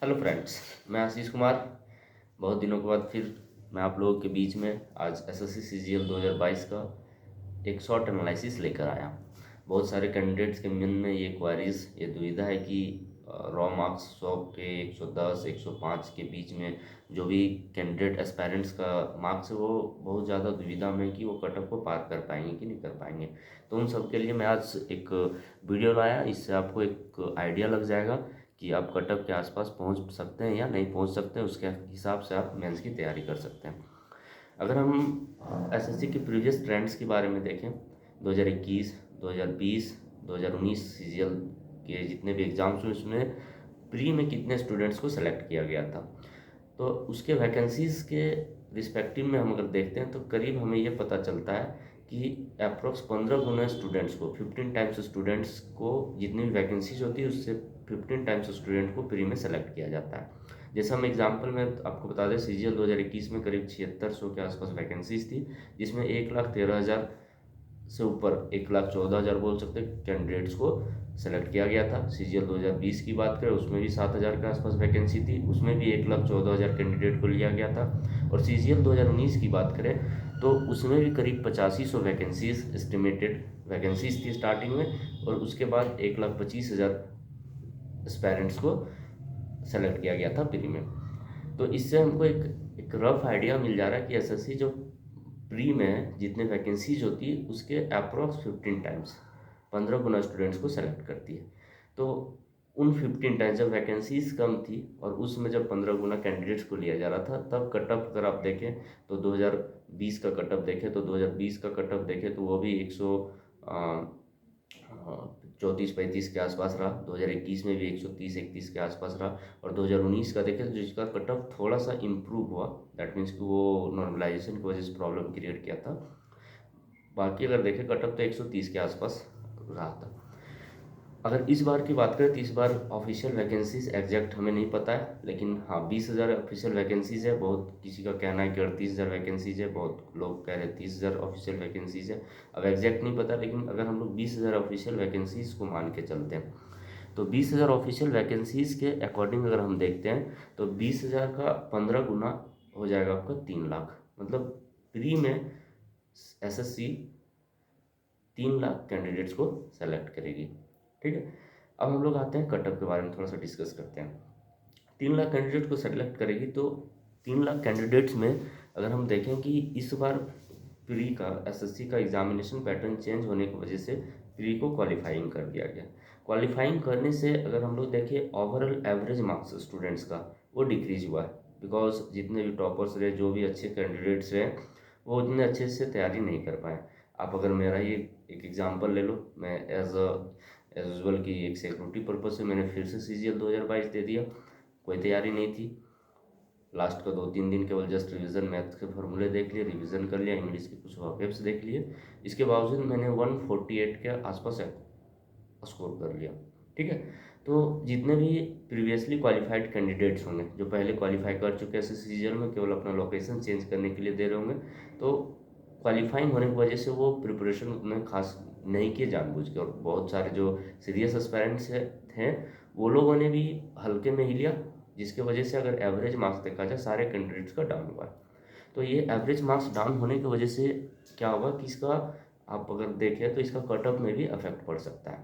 Hello friends, मैं आशीष कुमार। बहुत दिनों के बाद फिर मैं आप लोगों के बीच में आज एसएससी सीजीएल 2022 का एक शॉर्ट एनालिसिस लेकर आया। बहुत सारे कैंडिडेट्स के मन में ये क्वारीज, ये दुविधा है कि रॉ मार्क्स 100 के 110 105 के बीच में जो भी कैंडिडेट एस्पायरेंट्स का मार्क्स है वो बहुत ज़्यादा दुविधा में कि वो कट ऑफ को पार कर पाएंगे कि नहीं कर पाएंगे। तो उन सब के लिए मैं आज एक वीडियो लाया। इससे आपको एक आइडिया लग जाएगा कि आप कट ऑफ के आसपास पहुंच सकते हैं या नहीं पहुंच सकते हैं। उसके हिसाब से आप मेंस की तैयारी कर सकते हैं। अगर हम एसएससी के प्रीवियस ट्रेंड्स के बारे में देखें, 2021, 2020, 2019 सीजीएल के जितने भी एग्ज़ाम्स हुए उसमें प्री में कितने स्टूडेंट्स को सेलेक्ट किया गया था, तो उसके वैकेंसीज़ के रिस्पेक्टिव में हम अगर देखते हैं तो करीब हमें ये पता चलता है कि अप्रॉक्स 15 गुना स्टूडेंट्स को, 15 टाइम्स स्टूडेंट्स को जितनी भी वैकेंसीज होती है उससे 15 टाइम्स स्टूडेंट को प्री में सेलेक्ट किया जाता है। जैसे हम एग्जांपल में आपको बता दें, सीजीएल 2021 में करीब 7600 के आसपास वैकेंसीज थी, जिसमें 1,13,000 से ऊपर 1,14,000 बोल सकते कैंडिडेट्स को सेलेक्ट किया गया था। सीजीएल 2020 की बात करें उसमें भी 7,000 के आसपास वैकेंसी थी, उसमें भी 1,14,000 कैंडिडेट को लिया गया था। और सीजीएल 2019 की बात करें तो उसमें भी करीब 8500 वैकेंसीज एस्टिमेटेड वैकेंसीज थी स्टार्टिंग में, और उसके बाद 1,25,000 एस्पायरेंट्स को सेलेक्ट किया गया था प्री में। तो इससे हमको एक रफ आइडिया मिल जा रहा है कि एसएससी जो प्री में जितने वैकेंसीज होती है उसके अप्रॉक्स 15 टाइम्स, 15 गुना स्टूडेंट्स को सेलेक्ट करती है। तो उन 15 टाइम्स जब वैकेंसीज कम थी और उसमें जब 15 गुना कैंडिडेट्स को लिया जा रहा था, तब कट ऑफ अगर आप देखें तो 2020 का कट ऑफ देखें तो 2020 का कट ऑफ देखें तो वो भी 134-35 के आसपास रहा। 2021 में भी 130-31 के आसपास रहा। और 2019 का देखें तो जिसका कट ऑफ थोड़ा सा इम्प्रूव हुआ, दैट मीन्स कि वो नॉर्मलाइजेशन की वजह से प्रॉब्लम क्रिएट किया था। बाकी अगर देखें कट ऑफ तो 130 के आसपास रहा था। अगर इस बार की बात करें तो इस बार ऑफिशियल वैकेंसीज एग्जैक्ट हमें नहीं पता है, लेकिन हाँ 20,000 ऑफिशियल वैकेंसीज है। बहुत किसी का कहना है कि 38,000 वैकेंसीज है, बहुत लोग कह रहे हैं 30,000 ऑफिशियल वैकेंसीज है। अब एग्जैक्ट नहीं पता, लेकिन अगर हम लोग 20,000 ऑफिशियल वैकेंसीज को मान के चलते हैं तो 20,000 ऑफिशियल वैकेंसीज के अकॉर्डिंग अगर हम देखते हैं तो 20,000 का 15 गुना हो जाएगा आपका 3 लाख। मतलब प्री में एसएससी 3 लाख कैंडिडेट्स को सेलेक्ट करेगी। ठीक है, अब हम लोग आते हैं कटअप के बारे में थोड़ा सा डिस्कस करते हैं। 3 लाख कैंडिडेट को सेलेक्ट करेगी तो 3 लाख कैंडिडेट्स में अगर हम देखें कि इस बार प्री का एसएससी का एग्जामिनेशन पैटर्न चेंज होने की वजह से प्री को क्वालिफाइंग कर दिया गया। क्वालिफाइंग करने से अगर हम लोग देखें ओवरऑल एवरेज मार्क्स स्टूडेंट्स का वो डिक्रीज हुआ है, बिकॉज जितने भी टॉपर्स रहे, जो भी अच्छे कैंडिडेट्स रहे, वो उतने अच्छे से तैयारी नहीं कर पाए। आप अगर मेरा ही एक एग्जांपल ले लो, मैं एज यूजल की एक सिक्योरिटी पर्पज से मैंने फिर से सीजीएल 2022 दे दिया। कोई तैयारी नहीं थी, लास्ट का 2-3 दिन केवल जस्ट रिवीजन, मैथ के फॉर्मूले देख लिए, रिवीजन कर लिया, इंग्लिश के कुछ वॉकेब्स देख लिए। इसके बावजूद मैंने 148 के आसपास स्कोर कर लिया। ठीक है, तो जितने भी प्रीवियसली क्वालिफाइड कैंडिडेट्स होंगे जो पहले क्वालिफाई कर चुके हैं सीजीएल में, केवल अपना लोकेशन चेंज करने के लिए दे रहे होंगे, तो क्वालिफाइंग होने की वजह से वो प्रिपरेशन उन्हें खास नहीं किए जानबूझ के। और बहुत सारे जो सीरियस एस्पायरेंट्स हैं वो लोगों ने भी हल्के में ही लिया, जिसके वजह से अगर एवरेज मार्क्स देखा जाए सारे कैंडिडेट्स का डाउन हुआ। तो ये एवरेज मार्क्स डाउन होने की वजह से क्या होगा कि इसका आप अगर देखें तो इसका कटअप में भी इफेक्ट पड़ सकता है।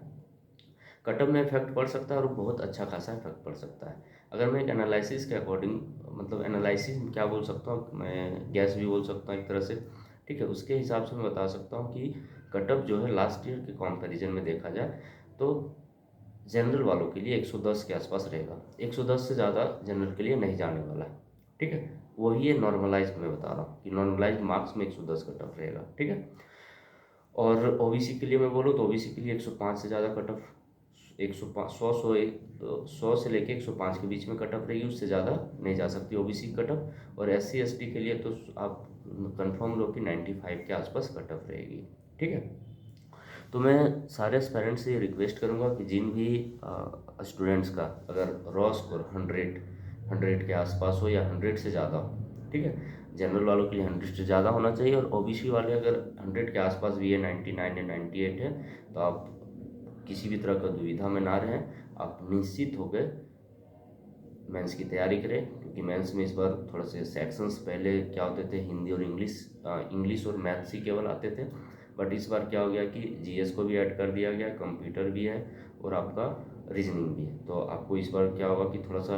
कटअप में इफेक्ट पड़ सकता है और बहुत अच्छा खासा इफेक्ट पड़ सकता है। अगर मैं एक एनालिसिस के अकॉर्डिंग, मतलब एनालिसिस क्या बोल सकता हूँ, मैं गैस भी बोल सकता हूँ एक तरह से। ठीक है, उसके हिसाब से मैं बता सकता हूँ कि कटअप जो है लास्ट ईयर के कंपैरिजन में देखा जाए तो जनरल वालों के लिए 110 के आसपास रहेगा। 110 से ज़्यादा जनरल के लिए नहीं जाने वाला है। ठीक है, वही है नॉर्मलाइज मैं बता रहा हूँ कि नॉर्मलाइज मार्क्स में 110 कट ऑफ रहेगा। ठीक है, और ओबीसी के लिए मैं बोलूँ तो ओबीसी के लिए 105 से ज़्यादा कट ऑफ, 105 100 से लेके 105 के बीच में कट ऑफ रहेगी, उससे ज़्यादा नहीं जा सकती ओबीसी कट ऑफ। और एससी एसटी के लिए तो आप कंफर्म लो कि 95 के आसपास कट ऑफ रहेगी। ठीक है, तो मैं सारे पेरेंट्स से रिक्वेस्ट करूँगा कि जिन भी स्टूडेंट्स का अगर रॉ स्कोर 100 के आसपास हो या 100 से ज़्यादा हो, ठीक है, जनरल वालों के लिए 100 से ज़्यादा होना चाहिए। और ओबीसी वाले अगर 100 के आसपास भी है, 99 या 98 है, तो आप किसी भी तरह का दुविधा में ना रहें। आप निश्चित हो गए मेंस की तैयारी करें, क्योंकि मेंस में इस बार थोड़ा से सेक्शंस पहले क्या होते थे, हिंदी और इंग्लिश और मैथ्स ही केवल आते थे, बट इस बार क्या हो गया कि जीएस को भी ऐड कर दिया गया, कंप्यूटर भी है और आपका रीजनिंग भी है। तो आपको इस बार क्या होगा कि थोड़ा सा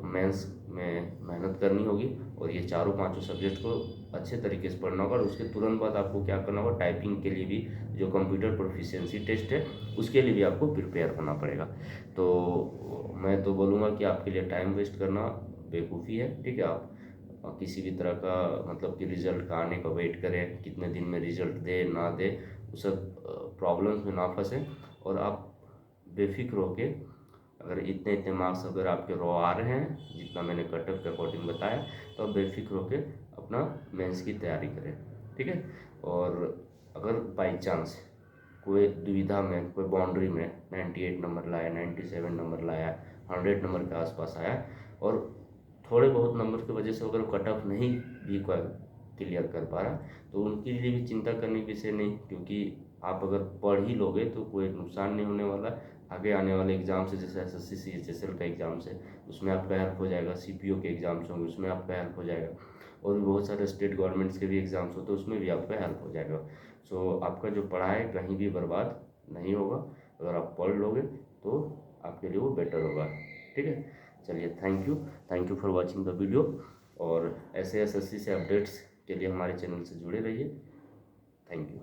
मेंस में मेहनत करनी होगी और ये चारों पांचों सब्जेक्ट को अच्छे तरीके से पढ़ना होगा। और उसके तुरंत बाद आपको क्या करना होगा, टाइपिंग के लिए भी जो कंप्यूटर प्रोफिशिएंसी टेस्ट है उसके लिए भी आपको प्रिपेयर होना पड़ेगा। तो मैं तो बोलूँगा कि आपके लिए टाइम वेस्ट करना बेवकूफ़ी है, ठीक है। आप किसी भी तरह का मतलब कि रिजल्ट का आने का वेट करें, कितने दिन में रिजल्ट दे ना दे, वो सब प्रॉब्लम्स में ना फंसें। और आप बेफिक्र होके, अगर इतने इतने मार्क्स अगर आपके रो आ रहे हैं जितना मैंने कट ऑफ के अकॉर्डिंग बताया, तो आप बेफिक्र होके अपना मेंस की तैयारी करें, ठीक है। और अगर बाई चांस कोई दुविधा में, कोई बाउंड्री में 98 नंबर लाया, 97 नंबर लाया, 100 नंबर के आसपास आया और थोड़े बहुत नंबर की वजह से अगर कट ऑफ नहीं भी क्लियर कर पा रहा, तो उनके लिए भी चिंता करने की विषय नहीं, क्योंकि आप अगर पढ़ ही लोगे तो कोई नुकसान नहीं होने वाला। आगे आने वाले एग्जाम से, जैसे एसएससी सीएचएसएल का एग्जाम से, उसमें आपका हेल्प हो जाएगा। सीपीओ के एग्जाम्स होंगे उसमें आपका हेल्प हो जाएगा, और भी बहुत सारे स्टेट गवर्नमेंट्स के भी एग्जाम्स होते हैं उसमें भी आपका हेल्प हो जाएगा। सो आपका जो पढ़ाई कहीं भी बर्बाद नहीं होगा, अगर आप पढ़ लोगे तो आपके लिए वो बेटर होगा, ठीक है। चलिए, thank you for watching the video. और ऐसे एसएससी से अपडेट्स के लिए हमारे चैनल से जुड़े रहिए। Thank you.